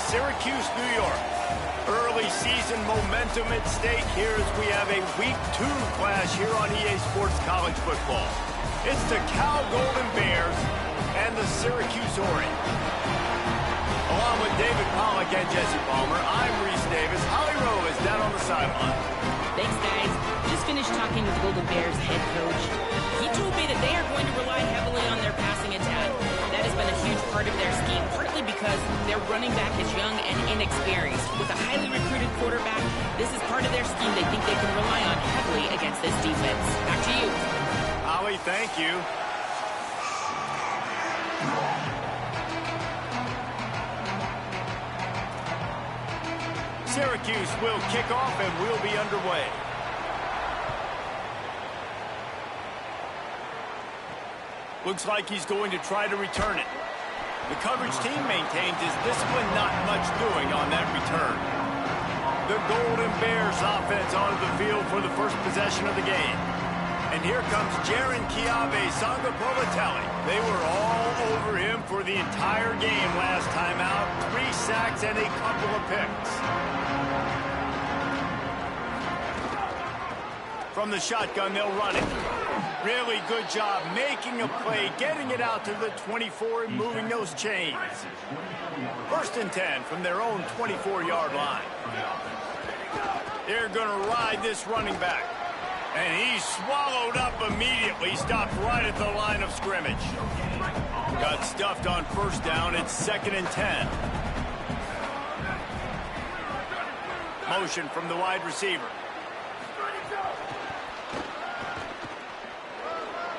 Syracuse, New York. Early season momentum at stake here as we have a Week 2 clash here on EA Sports College Football. It's the Cal Golden Bears and the Syracuse Orange. Along with David Pollack and Jesse Palmer, I'm Reese Davis. Holly Rowe is down on the sideline. Thanks, guys. Just finished talking with the Golden Bears head coach. He told me that they are going to rely heavily on their passing attack. That has been a huge part of their scheme, partly because their running back is young and inexperienced. With a highly recruited quarterback, this is part of their scheme they think they can rely on heavily against this defense. Back to you. Holly, thank you. Syracuse will kick off and we'll be underway. Looks like he's going to try to return it. The coverage team maintains his discipline, not much doing on that return. The Golden Bears offense onto the field for the first possession of the game. And here comes Jaron Sangapolatelli. They were all over him for the entire game last time out. 3 sacks and a couple of picks. From the shotgun, they'll run it. Really good job making a play, getting it out to the 24 and moving those chains. 1st and 10 from their own 24-yard line. They're going to ride this running back. And he's swallowed up immediately, stopped right at the line of scrimmage. Got stuffed on 1st down. It's 2nd and 10. Motion from the wide receiver.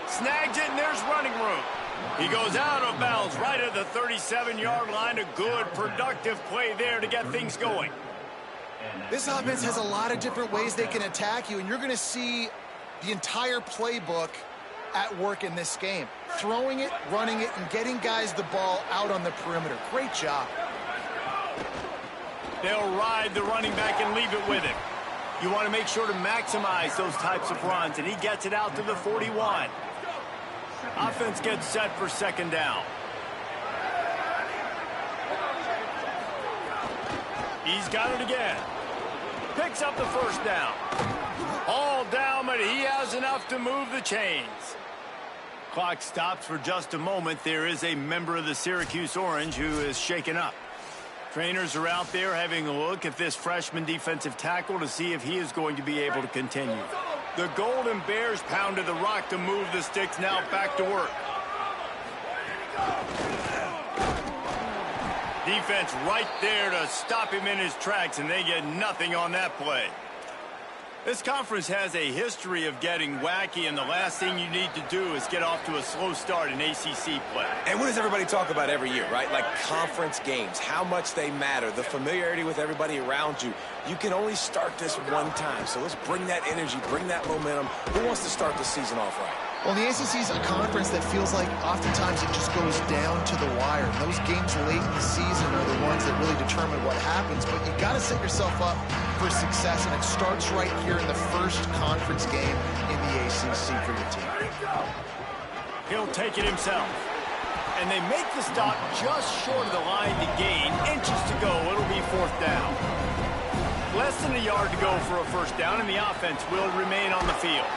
Snags it, and there's running room. He goes out of bounds right at the 37-yard line. A good, productive play there to get things going. This offense has a lot of different ways they can attack you, and you're going to see the entire playbook at work in this game. Throwing it, running it, and getting guys the ball out on the perimeter. Great job. They'll ride the running back and leave it with him. You want to make sure to maximize those types of runs, and he gets it out to the 41. Offense gets set for 2nd down. He's got it again. Picks up the 1st down. All down, but he has enough to move the chains. Clock stops for just a moment. There is a member of the Syracuse Orange who is shaken up. Trainers are out there having a look at this freshman defensive tackle to see if he is going to be able to continue. The Golden Bears pounded the rock to move the sticks, now back to work. Defense right there to stop him in his tracks, and they get nothing on that play. This conference has a history of getting wacky, and the last thing you need to do is get off to a slow start in ACC play. And what does everybody talk about every year, right? Like conference games, how much they matter, the familiarity with everybody around you. You can only start this one time, so let's bring that energy, bring that momentum. Who wants to start the season off right? Well, the ACC is a conference that feels like oftentimes it just goes down to the wire. And those games late in the season are the ones that really determine what happens. But you got to set yourself up for success, and it starts right here in the first conference game in the ACC for your team. He'll take it himself. And they make the stop just short of the line to gain. Inches to go. It'll be 4th down. Less than a yard to go for a 1st down, and the offense will remain on the field.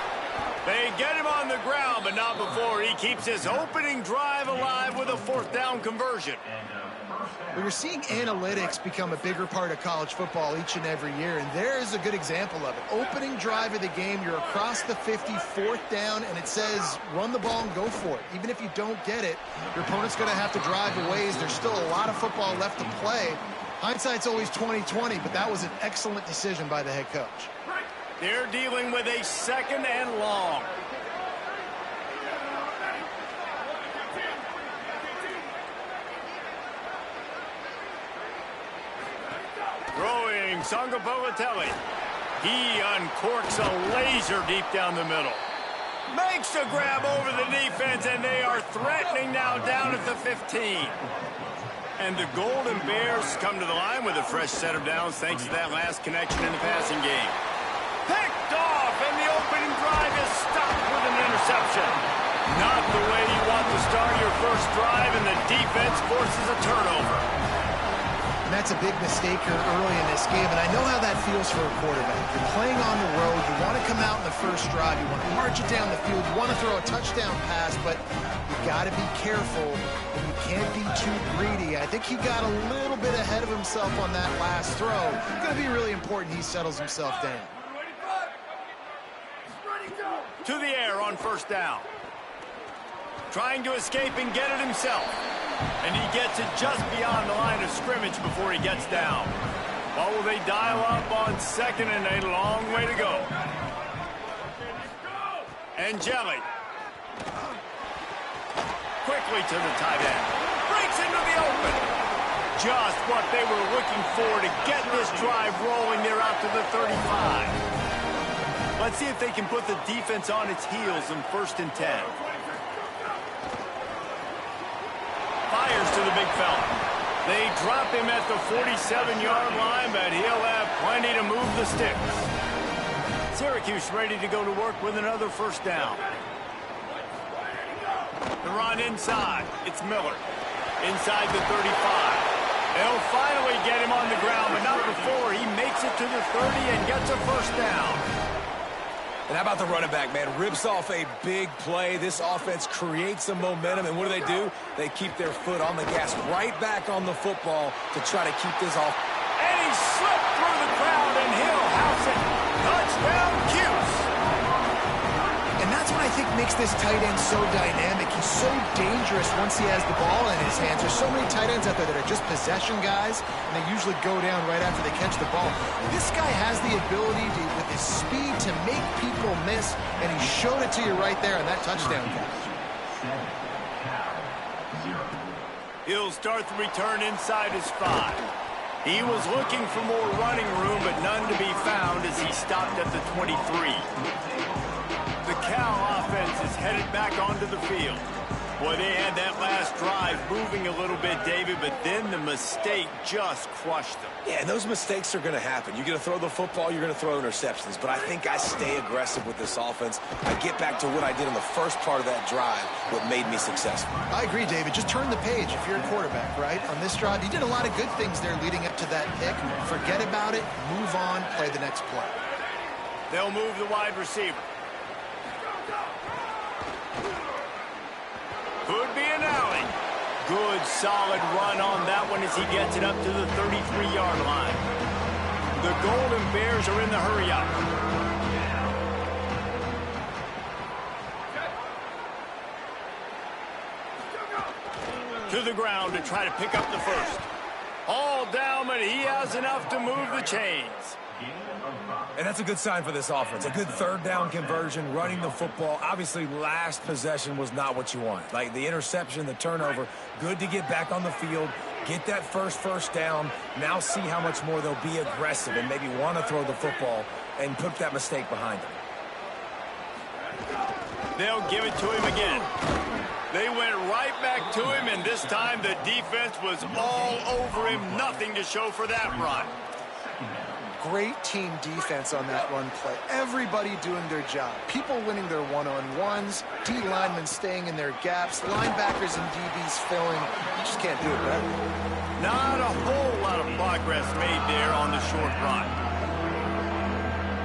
They get him on the ground, but not before he keeps his opening drive alive with a 4th down conversion. Well, you're seeing analytics become a bigger part of college football each and every year, and there is a good example of it. Opening drive of the game, you're across the 50, 4th down, and it says run the ball and go for it. Even if you don't get it, your opponent's going to have to drive a ways. There's still a lot of football left to play. Hindsight's always 20/20, but that was an excellent decision by the head coach. They're dealing with a 2nd and long. Throwing Sangapolatelli. He uncorks a laser deep down the middle. Makes a grab over the defense, and they are threatening now down at the 15. And the Golden Bears come to the line with a fresh set of downs thanks to that last connection in the passing game. Picked off, and the opening drive is stopped with an interception. Not the way you want to start your first drive, and the defense forces a turnover. that's a big mistake here early in this game, and I know how that feels for a quarterback. You're playing on the road. You want to come out in the first drive. You want to march it down the field. You want to throw a touchdown pass, but you got to be careful, and you can't be too greedy. I think he got a little bit ahead of himself on that last throw. It's going to be really important he settles himself down. To the air on first down. Trying to escape and get it himself. And he gets it just beyond the line of scrimmage before he gets down. What will they dial up on second and a long way to go? Angeli. Quickly to the tight end. Breaks into the open. Just what they were looking for to get this drive rolling there out to the 35. Let's see if they can put the defense on its heels in 1st and 10. Fires to the big fella. They drop him at the 47-yard line, but he'll have plenty to move the sticks. Syracuse ready to go to work with another first down. The run inside. It's Miller. Inside the 35. They'll finally get him on the ground, but not before he makes it to the 30 and gets a first down. And how about the running back, man? Rips off a big play. This offense creates some momentum, and what do? They keep their foot on the gas, right back on the football to try to keep this off. And he slipped through the crowd, and he'll house it. Touchdown, Cuse. And that's what I think makes this tight end so dynamic. He's so dangerous once he has the ball in his hands. There's so many tight ends out there that are just possession guys, and they usually go down right after they catch the ball. This guy has the ability to, with his speed, to make people miss, and he showed it to you right there on that touchdown catch. He'll start the return inside his 5. He was looking for more running room, but none to be found as he stopped at the 23. The Cal offense is headed back onto the field. Boy, they had that last drive moving a little bit, David, but then the mistake just crushed them. Yeah, and those mistakes are going to happen. You're going to throw the football, you're going to throw interceptions, but I think I stay aggressive with this offense. I get back to what I did in the first part of that drive, what made me successful. I agree, David. Just turn the page if you're a quarterback, right? On this drive, you did a lot of good things there leading up to that pick. Forget about it, move on, play the next play. They'll move the wide receiver. Could be an alley. Good, solid run on that one as he gets it up to the 33-yard line. The Golden Bears are in the hurry-up. To the ground to try to pick up the first. All down, but he has enough to move the chains. And that's a good sign for this offense. A good 3rd down conversion, running the football. Obviously, last possession was not what you want. Like the interception, the turnover, good to get back on the field, get that first down. Now see how much more they'll be aggressive and maybe want to throw the football and put that mistake behind them. They'll give it to him again. They went right back to him, and this time the defense was all over him. Nothing to show for that run. Great team defense on that run play. Everybody doing their job. People winning their one-on-ones, D linemen staying in their gaps, linebackers and DBs filling. You just can't do it better. Not a whole lot of progress made there on the short run.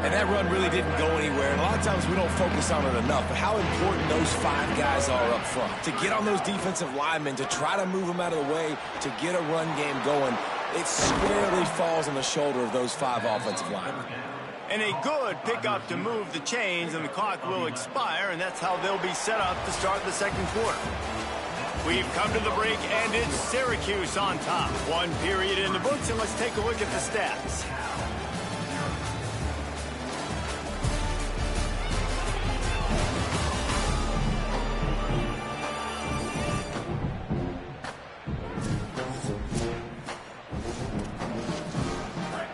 And that run really didn't go anywhere. And a lot of times we don't focus on it enough, but how important those 5 guys are up front. To get on those defensive linemen, to try to move them out of the way, to get a run game going, it squarely falls on the shoulder of those 5 offensive linemen. And a good pickup to move the chains, and the clock will expire, and that's how they'll be set up to start the second quarter. We've come to the break, and it's Syracuse on top. 1 period in the books, and let's take a look at the stats.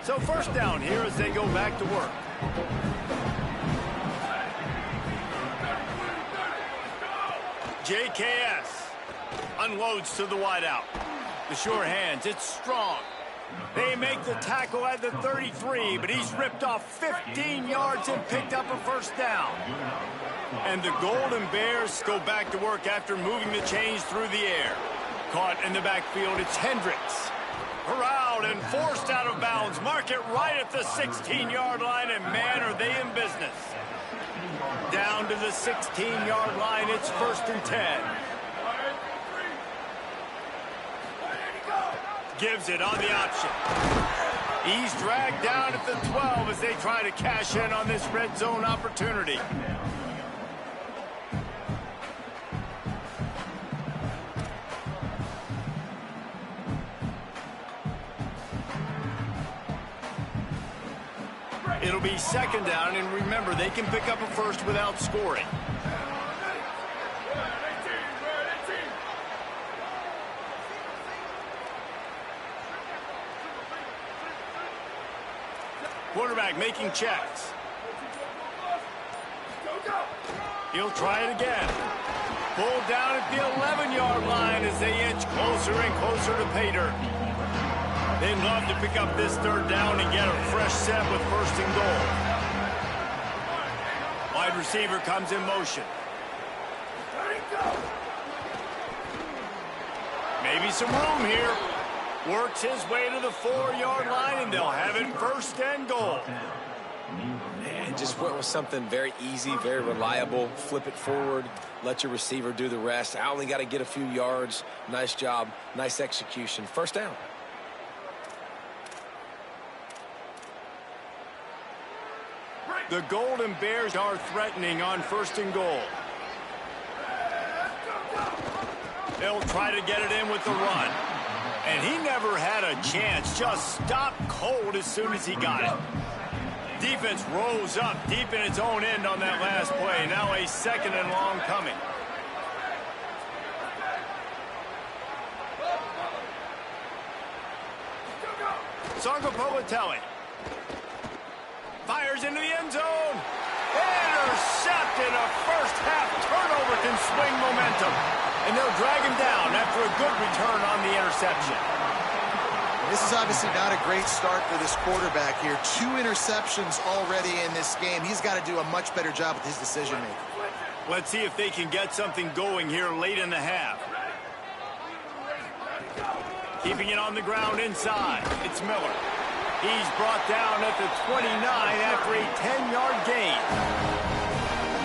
So first down here as they go back to work. JKS unloads to the wideout. The sure hands, it's strong. They make the tackle at the 33, but he's ripped off 15 yards and picked up a first down. And the Golden Bears go back to work after moving the chains through the air. Caught in the backfield, it's Hendricks. Corralled and forced out of bounds. Mark it right at the 16-yard line, and man, are they in business. Down to the 16-yard line, it's 1st and 10. Gives it on the option. He's dragged down at the 12 as they try to cash in on this red zone opportunity. It'll be 2nd down, and remember, they can pick up a first without scoring. Quarterback making checks. He'll try it again. Pulled down at the 11-yard line as they inch closer and closer to pay dirt. They'd love to pick up this 3rd down and get a fresh set with 1st and goal. Wide receiver comes in motion. Maybe some room here. Works his way to the 4-yard line, and they'll have it 1st and goal. And just went with something very easy, very reliable. Flip it forward, let your receiver do the rest. I only got to get a few yards. Nice job, nice execution. 1st down. The Golden Bears are threatening on 1st and goal. They'll try to get it in with the run. And he never had a chance. Just stopped cold as soon as he got it. Defense rose up deep in its own end on that last play. Now a 2nd and long coming. Syracuse fires into the end zone. Intercepted. A first-half turnover can swing momentum. And they'll drag him down after a good return on the interception. This is obviously not a great start for this quarterback here. 2 interceptions already in this game. He's got to do a much better job with his decision-making. Let's see if they can get something going here late in the half. Keeping it on the ground inside. It's Miller. He's brought down at the 29 after a 10-yard gain.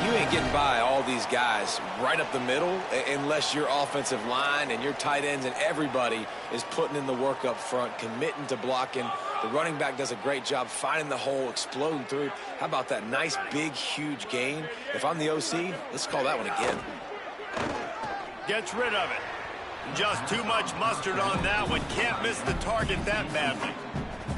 You ain't getting by all these guys right up the middle unless your offensive line and your tight ends and everybody is putting in the work up front, committing to blocking. The running back does a great job finding the hole, exploding through. How about that nice, big, huge gain? If I'm the OC, let's call that one again. Gets rid of it. Just too much mustard on that one. Can't miss the target that badly.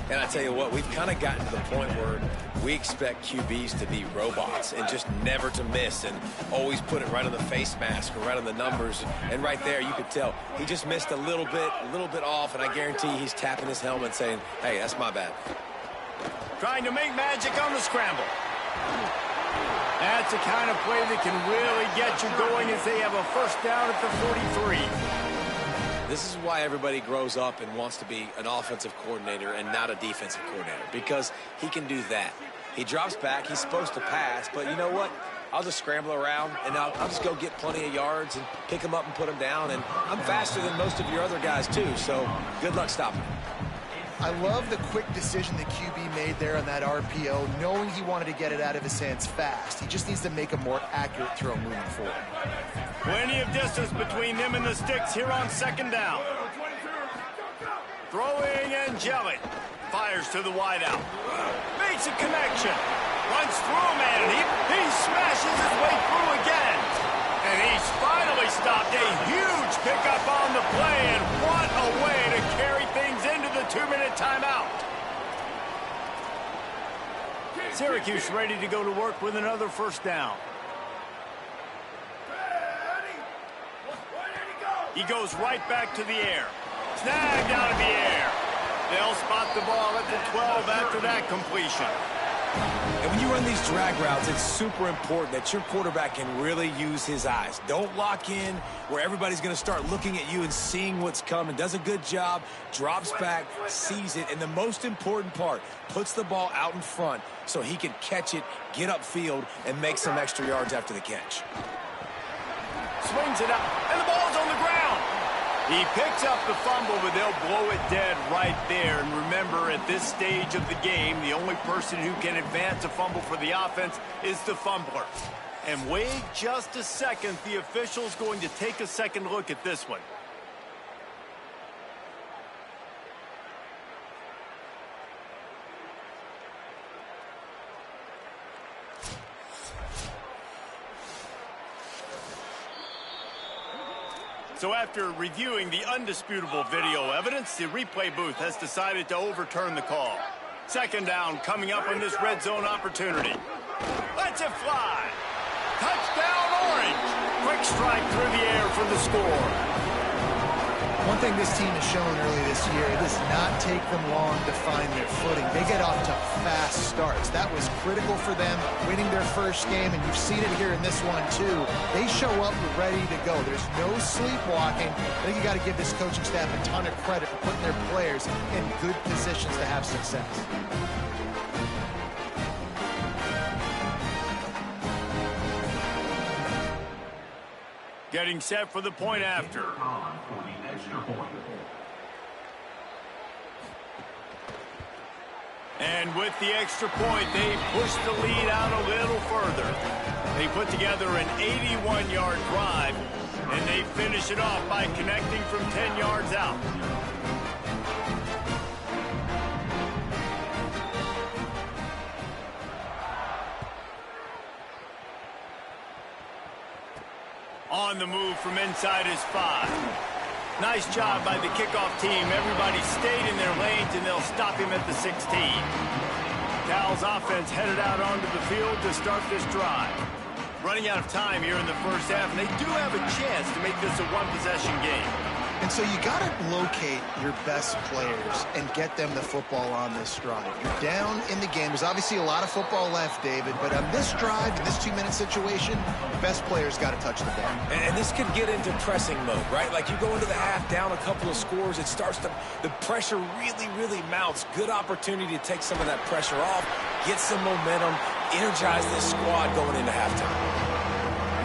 And I tell you what, we've kind of gotten to the point where we expect QBs to be robots and just never to miss and always put it right on the face mask or right on the numbers. And right there, you could tell he just missed a little bit off, and I guarantee he's tapping his helmet saying, hey, that's my bad. Trying to make magic on the scramble. That's the kind of play that can really get you going as they have a 1st down at the 43. This is why everybody grows up and wants to be an offensive coordinator and not a defensive coordinator, because he can do that. He drops back. He's supposed to pass, but you know what? I'll just scramble around, and I'll just go get plenty of yards and pick them up and put them down, and I'm faster than most of your other guys, too, so good luck stopping me. I love the quick decision the QB made there on that RPO, knowing he wanted to get it out of his hands fast. He just needs to make a more accurate throw moving forward. Plenty of distance between them and the sticks here on 2nd down. Throwing and jelly. Fires to the wideout. Makes a connection. Runs through a man, and he smashes his way through again. And he's finally stopped. A huge pickup on the play, and what a way to carry things into the 2-minute timeout. Syracuse ready to go to work with another 1st down. He goes right back to the air. Snagged out of the air. They'll spot the ball at the 12 after that completion. And when you run these drag routes, it's super important that your quarterback can really use his eyes. Don't lock in where everybody's going to start looking at you and seeing what's coming. Does a good job, drops back, sees it, and the most important part, puts the ball out in front so he can catch it, get upfield, and make some extra yards after the catch. Swings it up, and the ball's on the ground. He picks up the fumble, but they'll blow it dead right there. And remember, at this stage of the game, the only person who can advance a fumble for the offense is the fumbler. And wait just a second, the official's going to take a second look at this one. So after reviewing the undisputable video evidence, the replay booth has decided to overturn the call. Second down coming up on this red zone opportunity. Lets it fly. Touchdown, Orange. Quick strike through the air for the score. One thing this team has shown early this year, it does not take them long to find their footing. They get off to fast starts. That was critical for them, winning their first game, and you've seen it here in this one too. They show up ready to go. There's no sleepwalking. I think you got to give this coaching staff a ton of credit for putting their players in good positions to have success. Getting set for the point after. And with the extra point, they push the lead out a little further. They put together an 81-yard drive, and they finish it off by connecting from 10 yards out. On the move from inside his 5. Nice job by the kickoff team. Everybody stayed in their lanes, and they'll stop him at the 16. Cal's offense headed out onto the field to start this drive. Running out of time here in the first half, and they do have a chance to make this a one-possession game. And so you got to locate your best players and get them the football on this drive. You're down in the game. There's obviously a lot of football left, David, but on this drive, in this 2-minute situation, best players got to touch the ball. And this could get into pressing mode, right? Like you go into the half down a couple of scores, it starts to, the pressure really mounts. Good opportunity to take some of that pressure off, get some momentum, energize this squad going into halftime.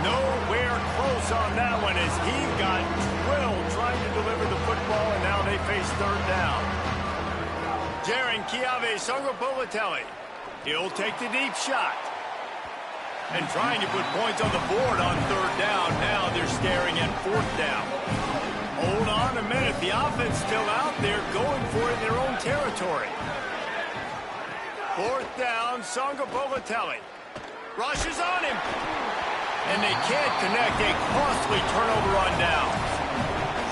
Nowhere close on that one as he got drilled trying to deliver the football, and now they face third down. Jaron Kiave-Songopolatelli. He'll take the deep shot. And trying to put points on the board on third down. Now they're staring at fourth down. Hold on a minute. The offense still out there going for it in their own territory. Fourth down, Songopolatelli. Rushes on him. And they can't connect. A costly turnover on down.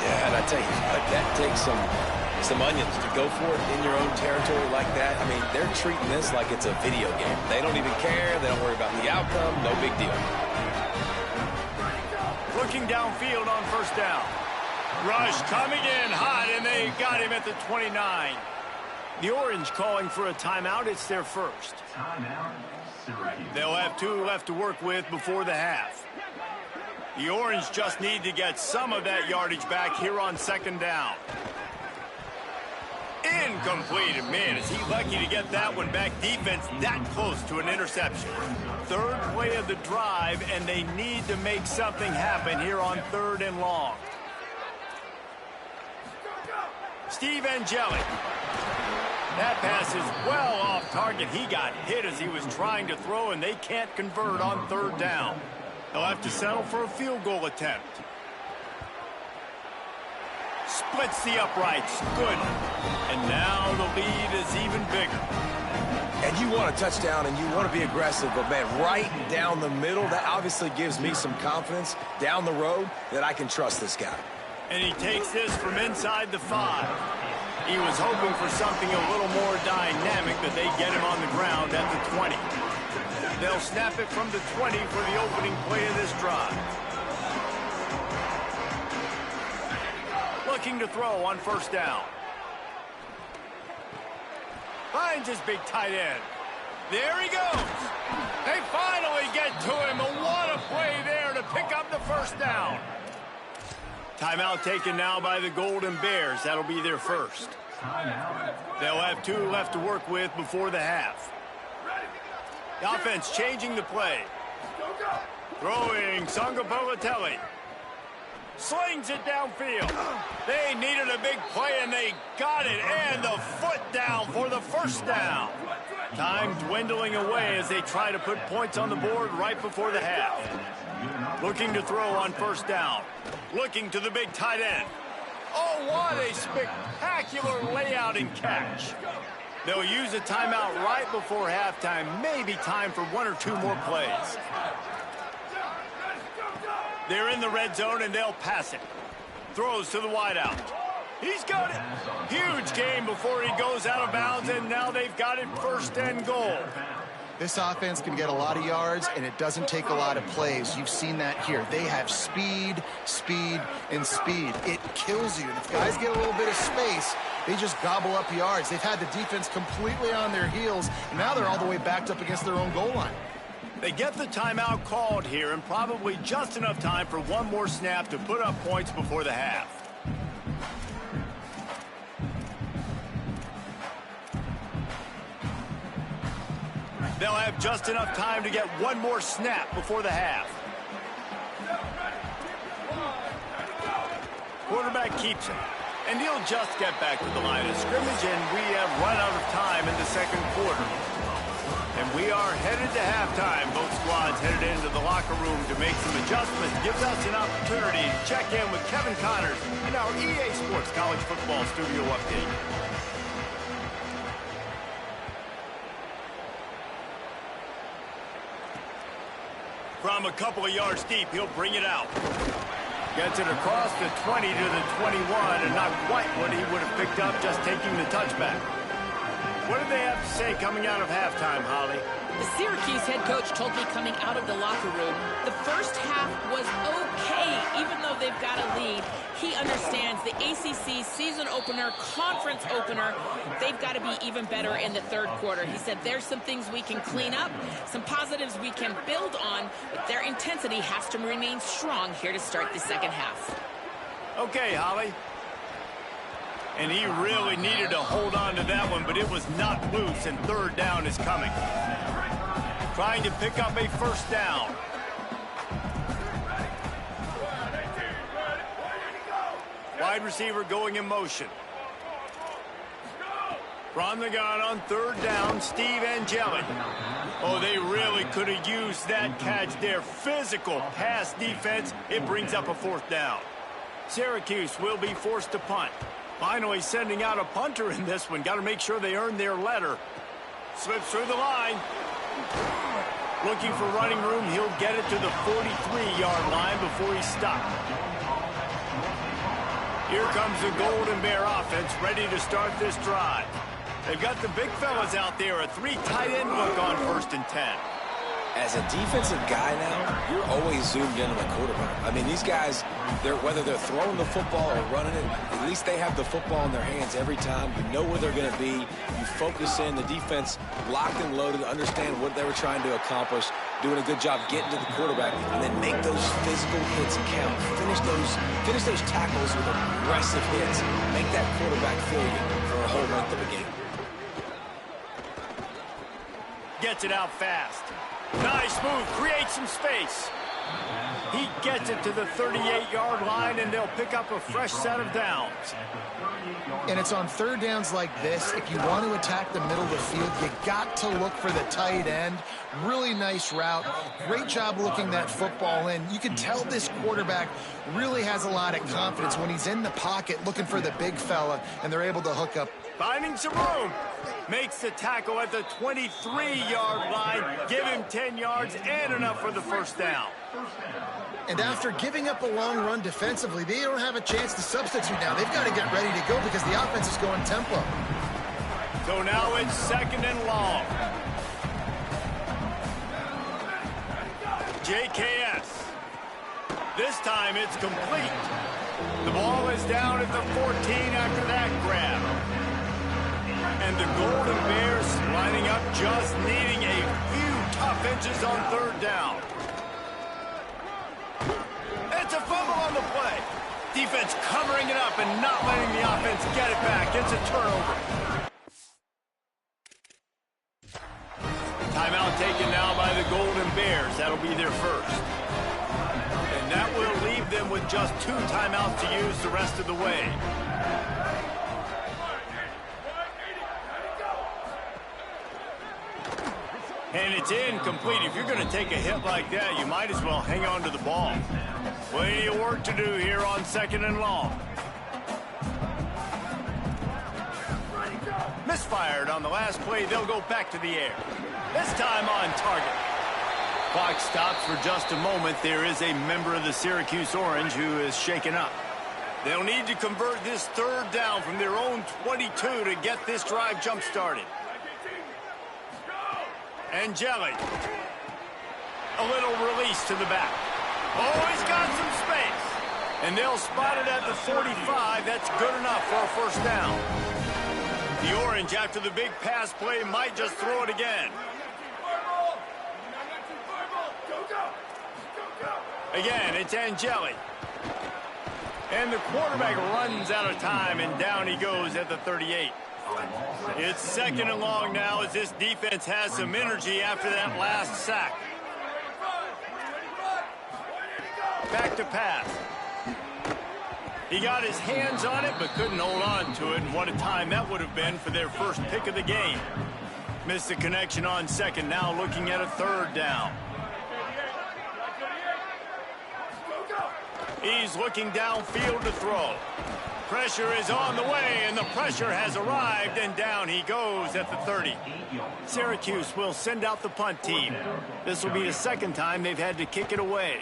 Yeah, and I tell you, that takes some onions to go for it in your own territory like that. I mean, they're treating this like it's a video game. They don't even care. They don't worry about the outcome. No big deal. Looking downfield on first down. Rush coming in hot, and they got him at the 29. The Orange calling for a timeout. It's their first. Timeout. They'll have 2 left to work with before the half. The Orange just need to get some of that yardage back here on second down. Incomplete. Man, is he lucky to get that one back. Defense that close to an interception. Third play of the drive, and they need to make something happen here on third and long. Steve Angeli. That pass is well off target. He got hit as he was trying to throw, and they can't convert on third down. They'll have to settle for a field goal attempt. Splits the uprights. Good. And now the lead is even bigger. And you want a touchdown, and you want to be aggressive, but, man, right down the middle, that obviously gives me some confidence down the road that I can trust this guy. And he takes this from inside the 5. He was hoping for something a little more dynamic, that they get him on the ground at the 20. They'll snap it from the 20 for the opening play of this drive. Looking to throw on first down. Finds his big tight end. There he goes. They finally get to him. And what a play there to pick up the first down. Timeout taken now by the Golden Bears. That'll be their first. They'll have 2 left to work with before the half. The offense changing the play. Throwing Songopolatelli. Slings it downfield. They needed a big play, and they got it. And the foot down for the first down. Time dwindling away as they try to put points on the board right before the half. Looking to throw on first down. Looking to the big tight end. Oh, what a spectacular layout and catch. They'll use a timeout right before halftime. Maybe time for one or two more plays. They're in the red zone, and they'll pass it. Throws to the wideout. He's got it. Huge game before he goes out of bounds, and now they've got it first and goal. This offense can get a lot of yards, and it doesn't take a lot of plays. You've seen that here. They have speed, speed, and speed. It kills you. And if guys get a little bit of space, they just gobble up yards. They've had the defense completely on their heels, and now they're all the way backed up against their own goal line. They get the timeout called here, and probably just enough time for one more snap to put up points before the half. They'll have just enough time to get one more snap before the half. Quarterback keeps it, and he'll just get back to the line of scrimmage, and we have run out of time in the second quarter. And we are headed to halftime. Both squads headed into the locker room to make some adjustments. Gives us an opportunity to check in with Kevin Connors in our EA Sports College Football Studio Update. From a couple of yards deep, he'll bring it out. Gets it across the 20 to the 21, and not quite what he would have picked up just taking the touchback. What did they have to say coming out of halftime, Holly? The Syracuse head coach told me coming out of the locker room, the first half was okay, even though they've got a lead. He understands the ACC season opener, conference opener, they've got to be even better in the third quarter. He said there's some things we can clean up, some positives we can build on, but their intensity has to remain strong here to start the second half. Okay, Holly. And he really needed to hold on to that one, but it was not loose, and third down is coming. Trying to pick up a first down. Wide receiver going in motion. From the gun on third down, Steve Angeli. Oh, they really could have used that catch there. Physical pass defense. It brings up a fourth down. Syracuse will be forced to punt. Finally sending out a punter in this one. Got to make sure they earn their letter. Slips through the line. Looking for running room. He'll get it to the 43-yard line before he's stopped. Here comes the Golden Bear offense ready to start this drive. They've got the big fellas out there. A three tight end look on 1st and 10. As a defensive guy now, you're always zoomed in on the quarterback. I mean, these guys, whether they're throwing the football or running it, at least they have the football in their hands every time. You know where they're going to be. You focus in. The defense locked and loaded, understand what they were trying to accomplish, doing a good job getting to the quarterback, and then make those physical hits count. Finish those tackles with aggressive hits. Make that quarterback feel you for a whole length of a game. Gets it out fast. Nice move, creates some space. He gets it to the 38-yard line, and they'll pick up a fresh set of downs. And it's on third downs like this. If you want to attack the middle of the field, you got to look for the tight end. Really nice route. Great job looking that football in. You can tell this quarterback really has a lot of confidence when he's in the pocket looking for the big fella, and they're able to hook up. Finding some room. Makes the tackle at the 23-yard line. Give him 10 yards and enough for the first down. And after giving up a long run defensively, they don't have a chance to substitute now. They've got to get ready to go because the offense is going tempo. So now it's 2nd and long. JKS. This time it's complete. The ball is down at the 14 after that grab. And the Golden Bears lining up, just needing a few tough inches on third down. It's a fumble on the play. Defense covering it up and not letting the offense get it back. It's a turnover. Timeout taken now by the Golden Bears. That'll be their first. And that will leave them with with just 2 timeouts to use the rest of the way. And it's incomplete. If you're going to take a hit like that, you might as well hang on to the ball. Plenty of work to do here on 2nd and long. Misfired on the last play. They'll go back to the air. This time on target. Clock stops for just a moment. There is a member of the Syracuse Orange who is shaken up. They'll need to convert this 3rd down from their own 22 to get this drive jump-started. Angeli. A little release to the back. Oh, he's got some space. And they'll spot it at the 45. That's good enough for a 1st down. The Orange, after the big pass play, might just throw it again. Again, it's Angeli. And the quarterback runs out of time, and down he goes at the 38. It's 2nd and long now as this defense has some energy after that last sack. Back to pass. He got his hands on it but couldn't hold on to it, and what a time that would have been for their first pick of the game. Missed the connection on 2nd, now looking at a 3rd down. He's looking downfield to throw. Pressure is on the way, and the pressure has arrived, and down he goes at the 30. Syracuse will send out the punt team. This will be the 2nd time they've had to kick it away.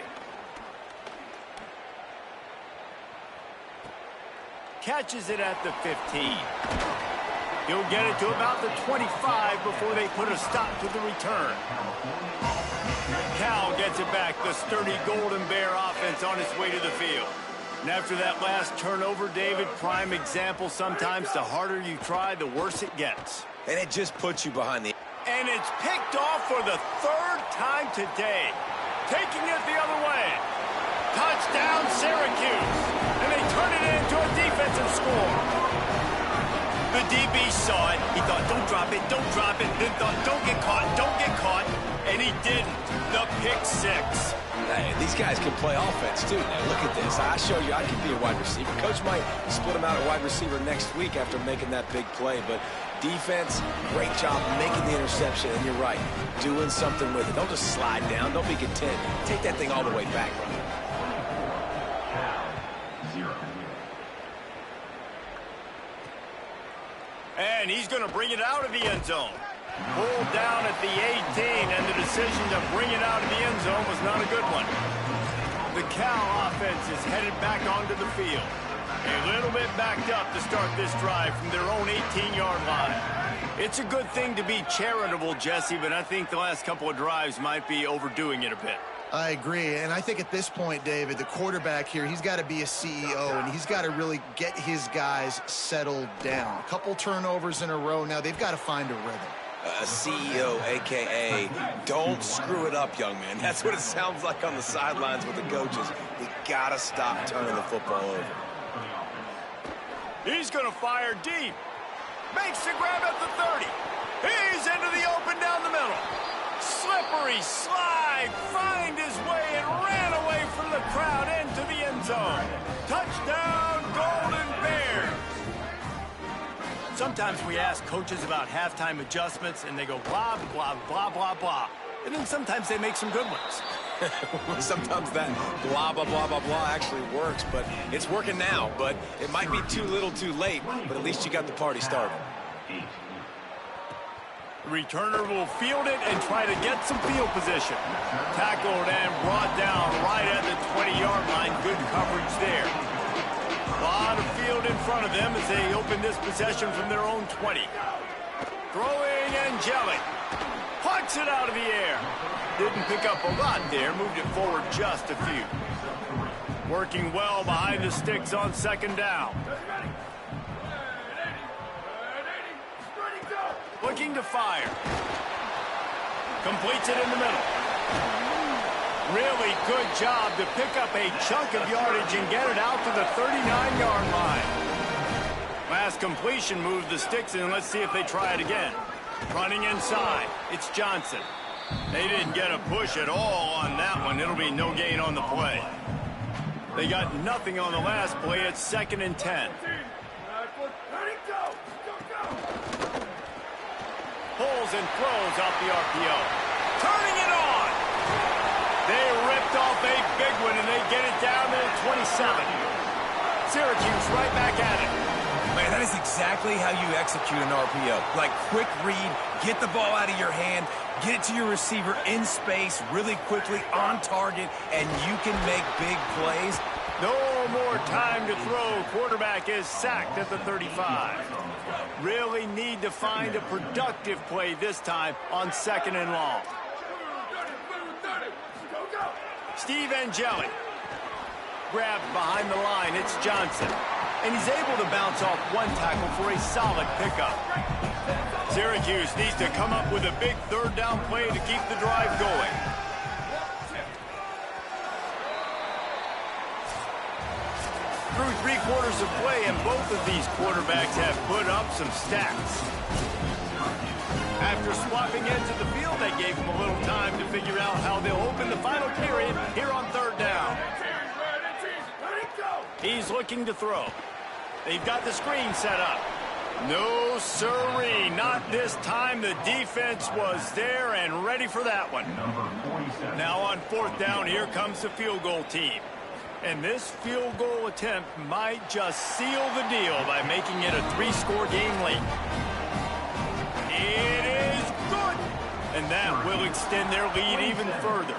Catches it at the 15. He'll get it to about the 25 before they put a stop to the return. Cal gets it back, the sturdy Golden Bear offense on its way to the field. And after that last turnover, David, prime example, sometimes the harder you try, the worse it gets. And it just puts you behind the... And it's picked off for the 3rd time today. Taking it the other way. Touchdown, Syracuse. And they turn it into a defensive score. The DB saw it. He thought, don't drop it, don't drop it. Then thought, don't get caught, don't get caught. And he didn't. The pick 6. Hey, these guys can play offense, too. Now, look at this. I show you I can be a wide receiver. Coach might split him out at wide receiver next week after making that big play. But defense, great job making the interception. And you're right, doing something with it. Don't just slide down. Don't be content. Take that thing all the way back. And he's going to bring it out of the end zone. Pulled down at the 18, and the decision to bring it out of the end zone was not a good one. The Cal offense is headed back onto the field. A little bit backed up to start this drive from their own 18-yard line. It's a good thing to be charitable, Jesse, but I think the last couple of drives might be overdoing it a bit. I agree, and I think at this point, David, the quarterback here, he's got to be a CEO, and he's got to really get his guys settled down. A couple turnovers in a row now. They've got to find a rhythm. A CEO, a.k.a. don't screw it up, young man. That's what it sounds like on the sidelines with the coaches. We got to stop turning the football over. He's going to fire deep. Makes the grab at the 30. He's into the open down the middle. Slippery slide, find his way and ran away from the crowd into the end zone. Touchdown, Golden Bears. Sometimes we ask coaches about halftime adjustments, and they go blah, blah, blah, blah, blah. And then sometimes they make some good ones. Sometimes that blah, blah, blah, blah, blah actually works, but it's working now. But it might be too little too late, but at least you got the party started. Returner will field it and try to get some field position. Tackled and brought down right at the 20-yard line. Good coverage there. A lot of field in front of them as they open this possession from their own 20. Throwing Angeli. Pucks it out of the air. Didn't pick up a lot there. Moved it forward just a few. Working well behind the sticks on 2nd down. Looking to fire. Completes it in the middle. Really good job to pick up a chunk of yardage and get it out to the 39-yard line. Last completion moved the sticks in. Let's see if they try it again. Running inside. It's Johnson. They didn't get a push at all on that one. It'll be no gain on the play. They got nothing on the last play. It's 2nd and 10. Pulls and throws off the RPO. Turning it on. They ripped off a big one, and they get it down to the 27. Syracuse right back at it. Man, that is exactly how you execute an RPO. Like, quick read, get the ball out of your hand, get it to your receiver in space really quickly, on target, and you can make big plays. No more time to throw. Quarterback is sacked at the 35. Really need to find a productive play this time on 2nd and long. Steve Angeli. Grabbed behind the line. It's Johnson. And he's able to bounce off one tackle for a solid pickup. Syracuse needs to come up with a big 3rd down play to keep the drive going. Through 3 quarters of play, and both of these quarterbacks have put up some stats. After swapping ends of the field, they gave him a little time to figure out how they'll open the final period here on 3rd down. He's looking to throw. They've got the screen set up. No sirree, not this time. The defense was there and ready for that one. Now on 4th down, here comes the field goal team. And this field goal attempt might just seal the deal by making it a 3-score game late. It is good. And that will extend their lead even further.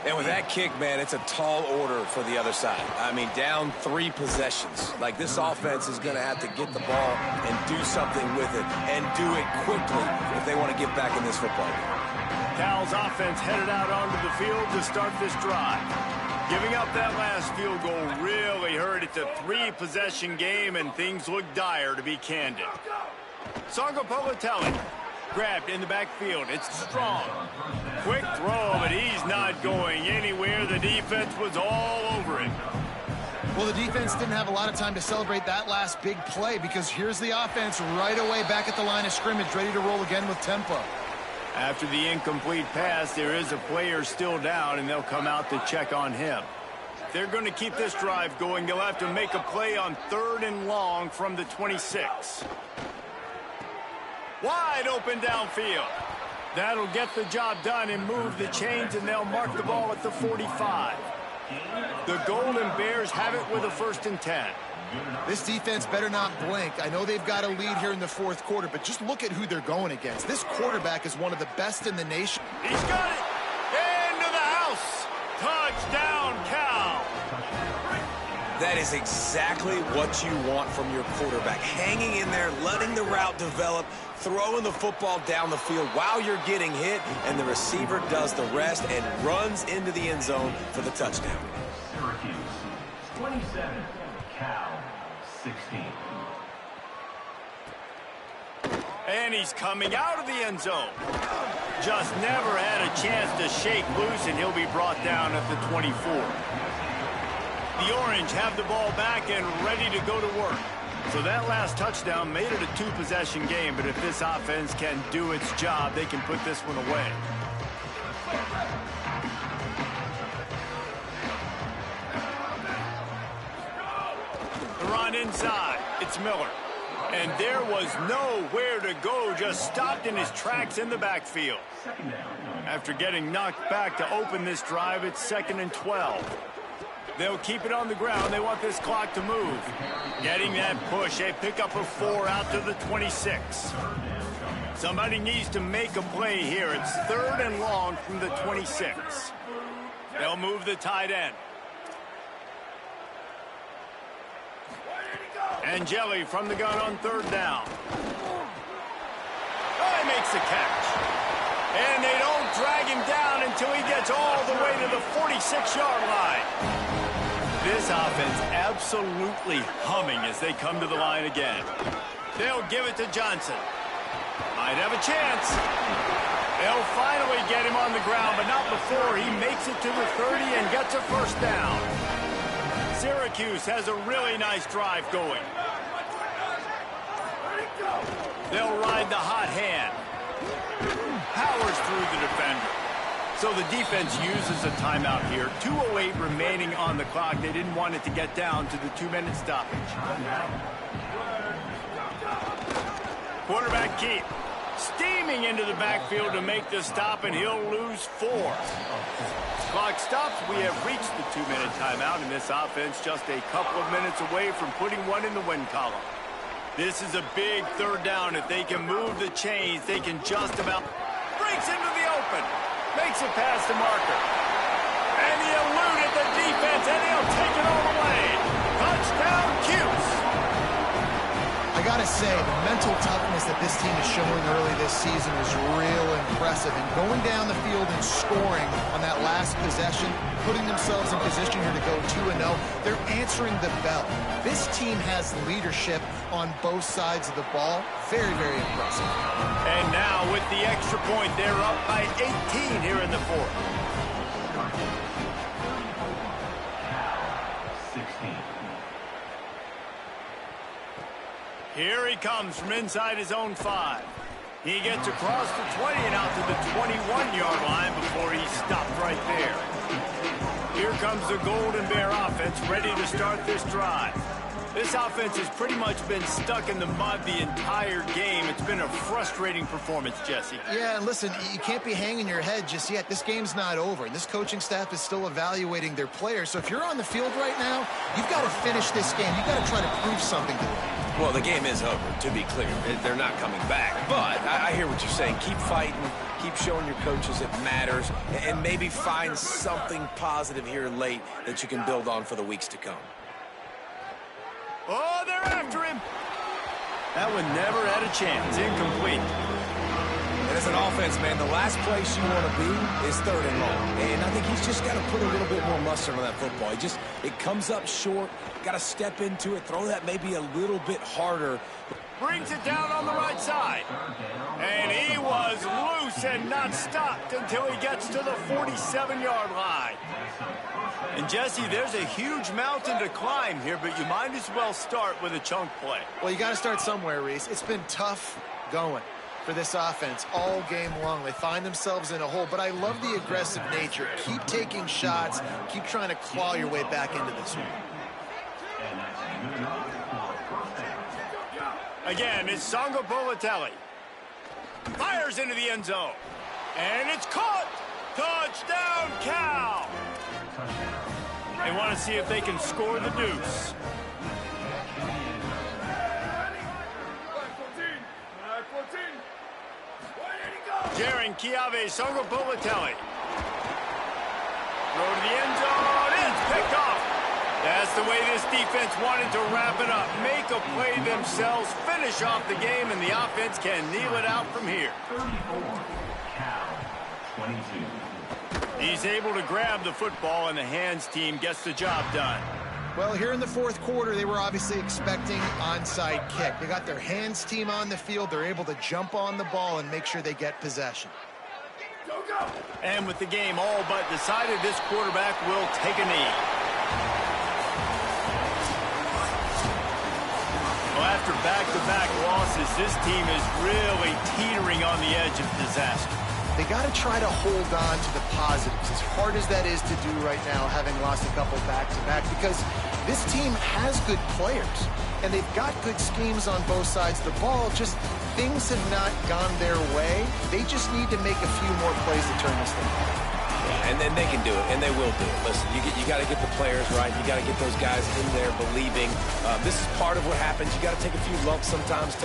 And with that kick, man, it's a tall order for the other side. I mean, down 3 possessions. Like, this offense is going to have to get the ball and do something with it, and do it quickly if they want to get back in this football game. Cal's offense headed out onto the field to start this drive. Giving up that last field goal really hurt. It's a 3-possession game, and things look dire, to be candid. Sangapolatelli grabbed in the backfield. It's Strong. Quick throw, but he's not going anywhere. The defense was all over it. Well, the defense didn't have a lot of time to celebrate that last big play, because here's the offense right away back at the line of scrimmage, ready to roll again with tempo. After the incomplete pass, there is a player still down, and they'll come out to check on him. They're going to keep this drive going. They'll have to make a play on 3rd and long from the 26. Wide open downfield. That'll get the job done and move the chains, and they'll mark the ball at the 45. The Golden Bears have it with a 1st and 10. This defense better not blink. I know they've got a lead here in the 4th quarter, but just look at who they're going against. This quarterback is one of the best in the nation. He's got it! Into the house! Touchdown, Cal! That is exactly what you want from your quarterback. Hanging in there, letting the route develop, throwing the football down the field while you're getting hit, and the receiver does the rest and runs into the end zone for the touchdown. Syracuse, 27, Cal, 16. And he's coming out of the end zone. Just never had a chance to shake loose, and he'll be brought down at the 24. The Orange have the ball back and ready to go to work. So that last touchdown made it a 2-possession game, but if this offense can do its job, they can put this one away. The run inside. It's Miller. And there was nowhere to go, just stopped in his tracks in the backfield. After getting knocked back to open this drive, it's 2nd and 12. They'll keep it on the ground. They want this clock to move. Getting that push. A pickup of 4 out to the 26. Somebody needs to make a play here. It's 3rd and long from the 26. They'll move the tight end. Angeli from the gun on 3rd down. Oh, he makes the catch. And they don't drag him down until he gets all the way to the 46-yard line. This offense absolutely humming as they come to the line again. They'll give it to Johnson. Might have a chance. They'll finally get him on the ground, but not before he makes it to the 30 and gets a 1st down. Syracuse has a really nice drive going. They'll ride the hot hand. Powers through the defender. So the defense uses a timeout here. 2:08 remaining on the clock. They didn't want it to get down to the 2-minute stoppage. Quarterback keep. Steaming into the backfield to make the stop, and he'll lose 4. Clock stops. We have reached the 2-minute timeout, and this offense just a couple of minutes away from putting one in the win column. This is a big third down. If they can move the chains, they can just about breaks into the open. Makes it past the marker. And he eluded the defense, and he'll take it all the way. Touchdown, Cuse. I got to say, the mental toughness that this team is showing early this season is real impressive. And going down the field and scoring on that last possession, putting themselves in position here to go 2-0, they're answering the bell. This team has leadership on both sides of the ball. Very, very impressive. And now with the extra point, they're up by 18 here in the fourth. 16. Here he comes from inside his own 5. He gets across the 20 and out to the 21-yard line before he's stopped right there. Here comes the Golden Bear offense ready to start this drive. This offense has pretty much been stuck in the mud the entire game. It's been a frustrating performance, Jesse. Yeah, and listen, you can't be hanging your head just yet. This game's not over. This coaching staff is still evaluating their players. So if you're on the field right now, you've got to finish this game. You've got to try to prove something to them. Well, the game is over, to be clear. They're not coming back. But I hear what you're saying. Keep fighting. Keep showing your coaches it matters. And maybe find something positive here late that you can build on for the weeks to come. Oh, they're after him. That one never had a chance. Incomplete. And as an offense, man, the last place you want to be is 3rd and long. And I think he's just got to put a little bit more mustard on that football. It comes up short. Got to step into it, throw that maybe a little bit harder. Brings it down on the right side. And he was loose and not stopped until he gets to the 47-yard line. And, Jesse, there's a huge mountain to climb here, but you might as well start with a chunk play. Well, you got to start somewhere, Reese. It's been tough going for this offense all game long. They find themselves in a hole, but I love the aggressive nature. Keep taking shots. Keep trying to claw your way back into this one. Again, it's Songo Bolatelli. Fires into the end zone. And it's caught. Touchdown, Cal. They want to see if they can score the deuce. Jaron Chiave, Songo Bolatelli. Throw to the end zone. It's picked off. That's the way this defense wanted to wrap it up. Make a play themselves, finish off the game, and the offense can kneel it out from here. 34. Cal 22. He's able to grab the football, and the hands team gets the job done. Well, here in the fourth quarter, they were obviously expecting onside kick. They got their hands team on the field. They're able to jump on the ball and make sure they get possession. And with the game all but decided, this quarterback will take a knee. Well, after back-to-back losses, this team is really teetering on the edge of disaster. They got to try to hold on to the positives, as hard as that is to do right now, having lost a couple back-to-back, because this team has good players, and they've got good schemes on both sides of the ball. Just things have not gone their way. They just need to make a few more plays to turn this thing around. Yeah, and then they can do it, and they will do it. Listen, you got to get the players right. You got to get those guys in there believing. This is part of what happens. You got to take a few lumps sometimes.